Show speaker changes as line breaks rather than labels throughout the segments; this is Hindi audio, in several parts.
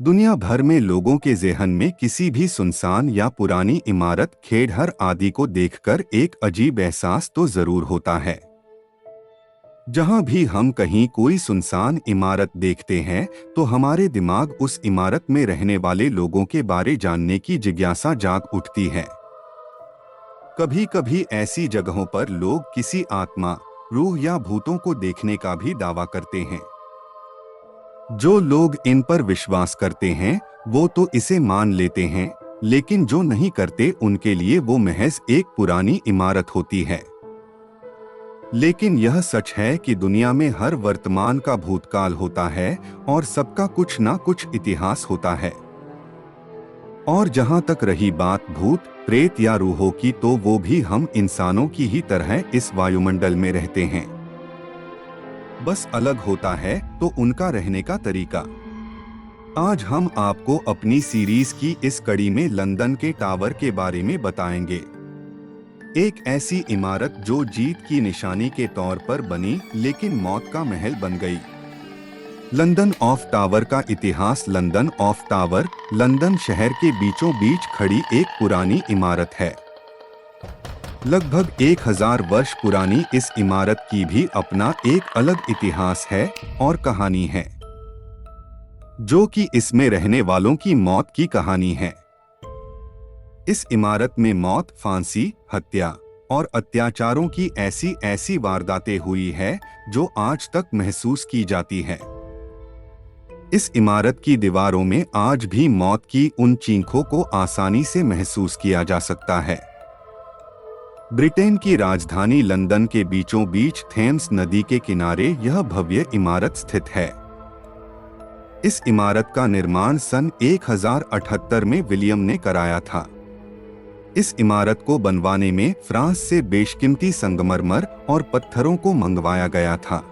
दुनिया भर में लोगों के ज़हन में किसी भी सुनसान या पुरानी इमारत, खेड़हर आदि को देखकर एक अजीब एहसास तो जरूर होता है। जहां भी हम कहीं कोई सुनसान इमारत देखते हैं तो हमारे दिमाग उस इमारत में रहने वाले लोगों के बारे जानने की जिज्ञासा जाग उठती है। कभी कभी ऐसी जगहों पर लोग किसी आत्मा, रूह या भूतों को देखने का भी दावा करते हैं। जो लोग इन पर विश्वास करते हैं वो तो इसे मान लेते हैं, लेकिन जो नहीं करते उनके लिए वो महज एक पुरानी इमारत होती है। लेकिन यह सच है कि दुनिया में हर वर्तमान का भूतकाल होता है और सबका कुछ ना कुछ इतिहास होता है। और जहां तक रही बात भूत, प्रेत या रूहों की, तो वो भी हम इंसानों की ही तरह इस वायुमंडल में रहते हैं। बस अलग होता है तो उनका रहने का तरीका। आज हम आपको अपनी सीरीज की इस कड़ी में लंदन के टावर के बारे में बताएंगे। एक ऐसी इमारत जो जीत की निशानी के तौर पर बनी लेकिन मौत का महल बन गई। लंदन ऑफ टावर का इतिहास। लंदन ऑफ टावर लंदन शहर के बीचों बीच खड़ी एक पुरानी इमारत है। लगभग 1000 वर्ष पुरानी इस इमारत की भी अपना एक अलग इतिहास है और कहानी है, जो कि इसमें रहने वालों की मौत की कहानी है। इस इमारत में मौत, फांसी, हत्या और अत्याचारों की ऐसी ऐसी वारदातें हुई है जो आज तक महसूस की जाती है। इस इमारत की दीवारों में आज भी मौत की उन चीखों को आसानी से महसूस किया जा सकता है। ब्रिटेन की राजधानी लंदन के बीचों बीच थेम्स नदी के किनारे यह भव्य इमारत स्थित है। इस इमारत का निर्माण सन 1078 में विलियम ने कराया था। इस इमारत को बनवाने में फ्रांस से बेशकीमती संगमरमर और पत्थरों को मंगवाया गया था।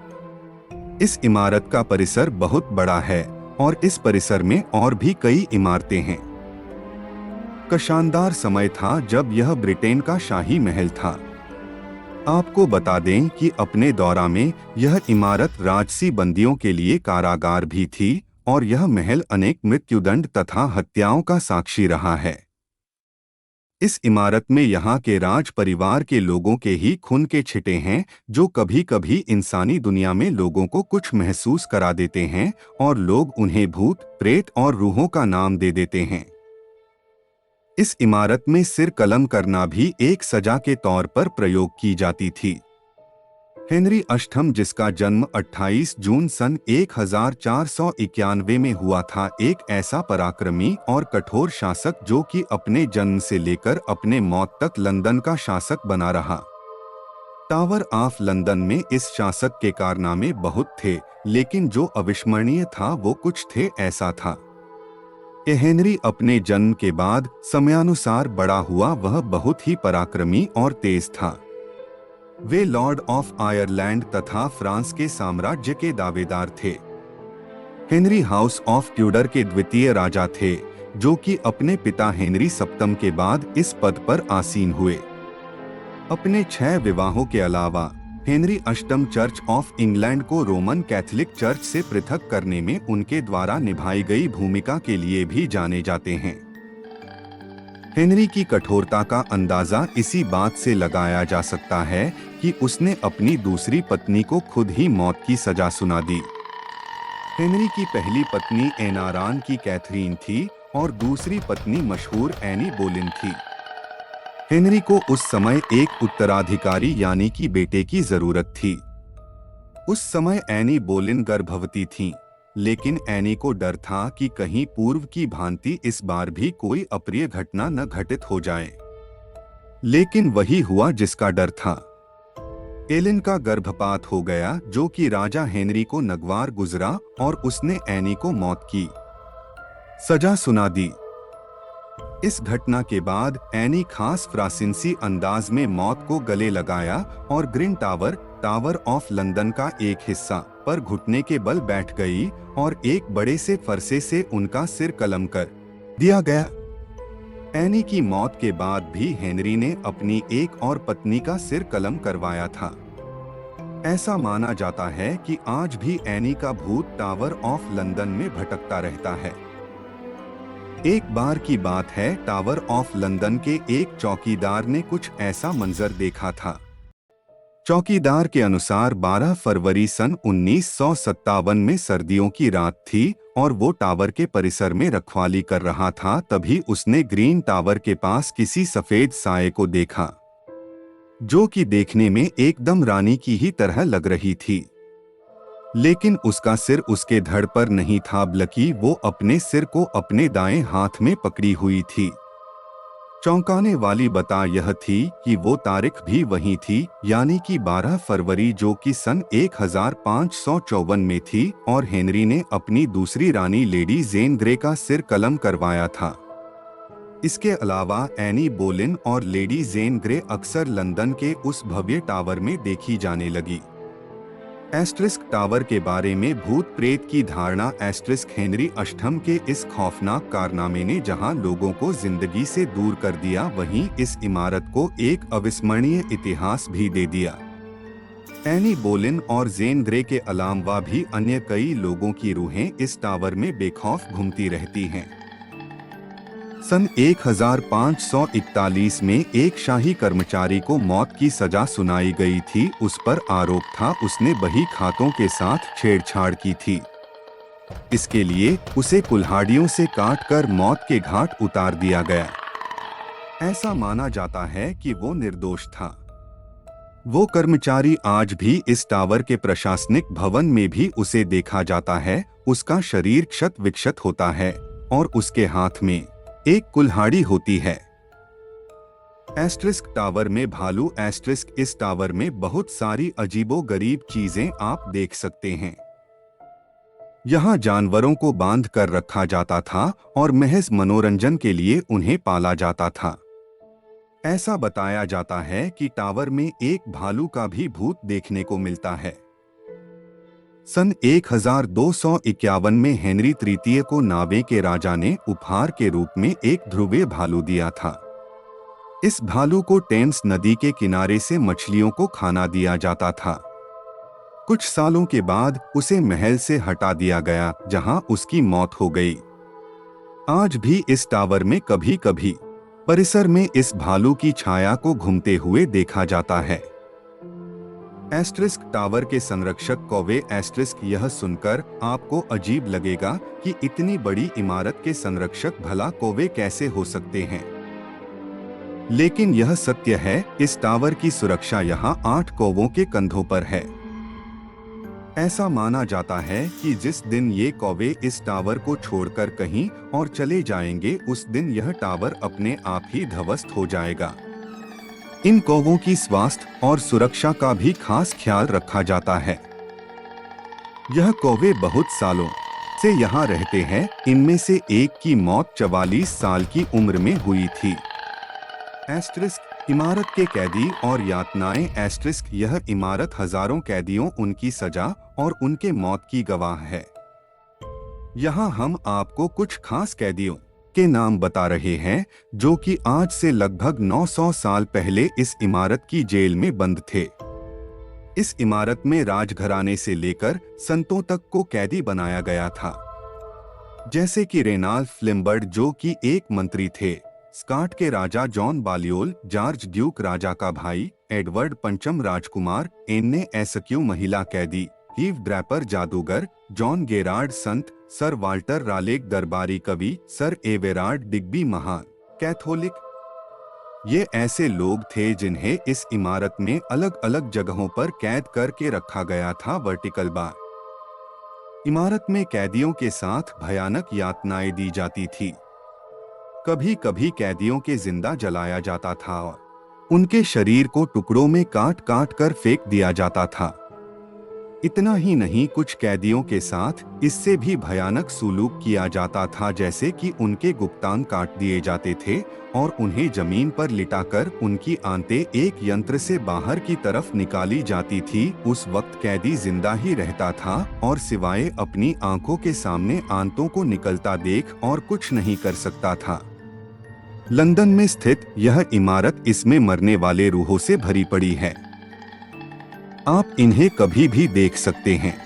इस इमारत का परिसर बहुत बड़ा है और इस परिसर में और भी कई इमारतें हैं। का शानदार समय था जब यह ब्रिटेन का शाही महल था। आपको बता दें कि अपने दौरा में यह इमारत राजसी बंदियों के लिए कारागार भी थी और यह महल अनेक मृत्युदंड तथा हत्याओं का साक्षी रहा है। इस इमारत में यहाँ के राज परिवार के लोगों के ही खून के छिटे हैं, जो कभी कभी इंसानी दुनिया में लोगों को कुछ महसूस करा देते हैं और लोग उन्हें भूत, प्रेत और रूहों का नाम दे देते हैं। इस इमारत में सिर कलम करना भी एक सजा के तौर पर प्रयोग की जाती थी। हेनरी अष्टम, जिसका जन्म 28 जून सन 1491 में हुआ था, एक ऐसा पराक्रमी और कठोर शासक जो कि अपने जन्म से लेकर अपने मौत तक लंदन का शासक बना रहा। टावर ऑफ लंदन में इस शासक के कारनामे बहुत थे, लेकिन जो अविस्मरणीय था वो कुछ थे ऐसा था। हेनरी अपने जन्म के बाद समयानुसार बड़ा हुआ। वह बहुत ही पराक्रमी और तेज था। वे लॉर्ड ऑफ आयरलैंड तथा फ्रांस के साम्राज्य के दावेदार थे। हेनरी हाउस ऑफ ट्यूडर के द्वितीय राजा थे, जो कि अपने पिता हेनरी सप्तम के बाद इस पद पर आसीन हुए। अपने 6 विवाहों के अलावा हेनरी अष्टम चर्च ऑफ इंग्लैंड को रोमन कैथोलिक चर्च से पृथक करने में उनके द्वारा निभाई गई भूमिका के लिए भी जाने जाते हैं। हेनरी की कठोरता का अंदाजा इसी बात से लगाया जा सकता है कि उसने अपनी दूसरी पत्नी को खुद ही मौत की सजा सुना दी। हेनरी की पहली पत्नी एनारान की कैथरीन थी और दूसरी पत्नी मशहूर एनी बोलिन थी। हेनरी को उस समय एक उत्तराधिकारी यानी कि बेटे की जरूरत थी। उस समय एनी बोलिन गर्भवती थीं, लेकिन एनी को डर था कि कहीं पूर्व की भांति इस बार भी कोई अप्रिय घटना न घटित हो जाए। लेकिन वही हुआ जिसका डर था। एलिन का गर्भपात हो गया, जो कि राजा हेनरी को नगवार गुजरा और उसने एनी को मौत की सजा सुना दी। इस घटना के बाद एनी खास फ्रांसीसी अंदाज में मौत को गले लगाया और green tower, tower of London का एक हिस्सा पर घुटने के बल बैठ गई और एक बड़े से फरसे से उनका सिर कलम कर दिया गया। एनी की मौत के बाद भी हेनरी ने अपनी एक और पत्नी का सिर कलम करवाया था। ऐसा माना जाता है कि आज भी एनी का भूत टावर ऑफ लंदन में भटकता रहता है। एक बार की बात है, टावर ऑफ लंदन के एक चौकीदार ने कुछ ऐसा मंजर देखा था। चौकीदार के अनुसार 12 फरवरी सन 1957 में सर्दियों की रात थी और वो टावर के परिसर में रखवाली कर रहा था। तभी उसने ग्रीन टावर के पास किसी सफेद साए को देखा, जो कि देखने में एकदम रानी की ही तरह लग रही थी। लेकिन उसका सिर उसके धड़ पर नहीं था, बल्कि वो अपने सिर को अपने दाएं हाथ में पकड़ी हुई थी। चौंकाने वाली बात यह थी कि वो तारीख भी वही थी, यानी कि 12 फरवरी, जो कि सन 1554 में थी और हेनरी ने अपनी दूसरी रानी लेडी जेन ग्रे का सिर कलम करवाया था। इसके अलावा एनी बोलिन और लेडी जेन ग्रे अक्सर लंदन के उस भव्य टावर में देखी जाने लगी। एस्ट्रिस्क टावर के बारे में भूत प्रेत की धारणा। एस्ट्रिस्क हेनरी अष्टम के इस खौफनाक कारनामे ने जहां लोगों को जिंदगी से दूर कर दिया, वहीं इस इमारत को एक अविस्मरणीय इतिहास भी दे दिया। एनी बोलिन और जेन ग्रे के अलावा भी अन्य कई लोगों की रूहें इस टावर में बेखौफ घूमती रहती हैं। सन 1541 में एक शाही कर्मचारी को मौत की सजा सुनाई गई थी। उस पर आरोप था उसने बही खातों के साथ छेड़छाड़ की थी। इसके लिए उसे कुल्हाड़ियों से काटकर मौत के घाट उतार दिया गया। ऐसा माना जाता है कि वो निर्दोष था। वो कर्मचारी आज भी इस टावर के प्रशासनिक भवन में भी उसे देखा जाता है। उसका शरीर क्षत विक्षत होता है और उसके हाथ में एक कुल्हाड़ी होती है। एस्ट्रिस्क टावर में भालू। एस्ट्रिस्क इस टावर में बहुत सारी अजीबोगरीब चीजें आप देख सकते हैं। यहाँ जानवरों को बांध कर रखा जाता था और महज मनोरंजन के लिए उन्हें पाला जाता था। ऐसा बताया जाता है कि टावर में एक भालू का भी भूत देखने को मिलता है। सन 1251 में हेनरी तृतीय को नार्वे के राजा ने उपहार के रूप में एक ध्रुवीय भालू दिया था। इस भालू को टेम्स नदी के किनारे से मछलियों को खाना दिया जाता था। कुछ सालों के बाद उसे महल से हटा दिया गया, जहां उसकी मौत हो गई। आज भी इस टावर में कभी कभी परिसर में इस भालू की छाया को घूमते हुए देखा जाता है। एस्ट्रिस्क टावर के संरक्षक कौवे। एस्ट्रिस्क, यह सुनकर आपको अजीब लगेगा कि इतनी बड़ी इमारत के संरक्षक भला कौवे कैसे हो सकते हैं, लेकिन यह सत्य है। इस टावर की सुरक्षा यहाँ 8 कौवों के कंधों पर है। ऐसा माना जाता है कि जिस दिन ये कौवे इस टावर को छोड़कर कहीं और चले जाएंगे, उस दिन यह टावर अपने आप ही ध्वस्त हो जाएगा। इन कौवों की स्वास्थ्य और सुरक्षा का भी खास ख्याल रखा जाता है। यह कौवे बहुत सालों से यहाँ रहते हैं। इनमें से एक की मौत 44 साल की उम्र में हुई थी। एस्ट्रिस्क इमारत के कैदी और यातनाएं। एस्ट्रिस्क, यह इमारत हजारों कैदियों, उनकी सजा और उनके मौत की गवाह है। यहाँ हम आपको कुछ खास कैदियों के नाम बता रहे हैं, जो कि आज से लगभग 900 साल पहले इस इमारत की जेल में बंद थे। इस इमारत में राजघराने से लेकर संतों तक को कैदी बनाया गया था, जैसे कि रेनाल्फ फ्लिम्बर्ड, जो कि एक मंत्री थे, स्कॉट के राजा जॉन बालियोल, जॉर्ज ड्यूक राजा का भाई, एडवर्ड पंचम राजकुमार, एन्ने एसक्यू महिला कैदी, हीव ड्रैपर जादूगर, जॉन गेरार्ड संत, सर वाल्टर रालेक दरबारी कवि, सर एवेरार्ड डिग्बी महान कैथोलिक। ये ऐसे लोग थे जिन्हें इस इमारत में अलग अलग जगहों पर कैद करके रखा गया था। Vertical bar. इमारत में कैदियों के साथ भयानक यातनाएं दी जाती थी। कभी कभी कैदियों के जिंदा जलाया जाता था और उनके शरीर को टुकड़ों में काट काट कर फेंक दिया जाता था। इतना ही नहीं, कुछ कैदियों के साथ इससे भी भयानक सुलूक किया जाता था, जैसे कि उनके गुप्तांग काट दिए जाते थे और उन्हें जमीन पर लिटाकर उनकी आंतें एक यंत्र से बाहर की तरफ निकाली जाती थी। उस वक्त कैदी जिंदा ही रहता था और सिवाय अपनी आंखों के सामने आंतों को निकलता देख और कुछ नहीं कर सकता था। लंदन में स्थित यह इमारत इसमें मरने वाले रूहों से भरी पड़ी है। आप इन्हें कभी भी देख सकते हैं।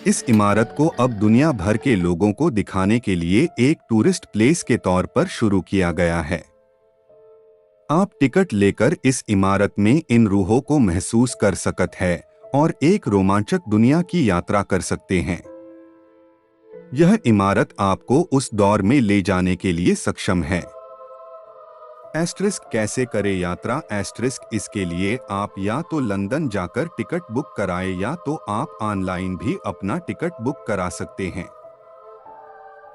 इस इमारत को अब दुनिया भर के लोगों को दिखाने के लिए एक टूरिस्ट प्लेस के तौर पर शुरू किया गया है। आप टिकट लेकर इस इमारत में इन रूहों को महसूस कर सकते हैं और एक रोमांचक दुनिया की यात्रा कर सकते हैं। यह इमारत आपको उस दौर में ले जाने के लिए सक्षम है। एस्ट्रिस्क कैसे करें यात्रा? एस्ट्रिस्क इसके लिए आप या तो लंदन जाकर टिकट बुक कराएं या तो आप ऑनलाइन भी अपना टिकट बुक करा सकते हैं।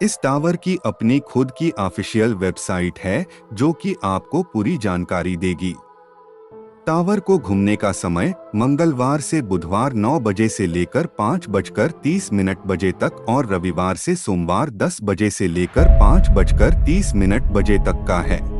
इस टावर की अपनी खुद की ऑफिशियल वेबसाइट है जो कि आपको पूरी जानकारी देगी। टावर को घूमने का समय मंगलवार से बुधवार 9 बजे से लेकर 5:30 बजे तक और रविवार से सोमवार 10 बजे से लेकर 5:30 बजे तक का है।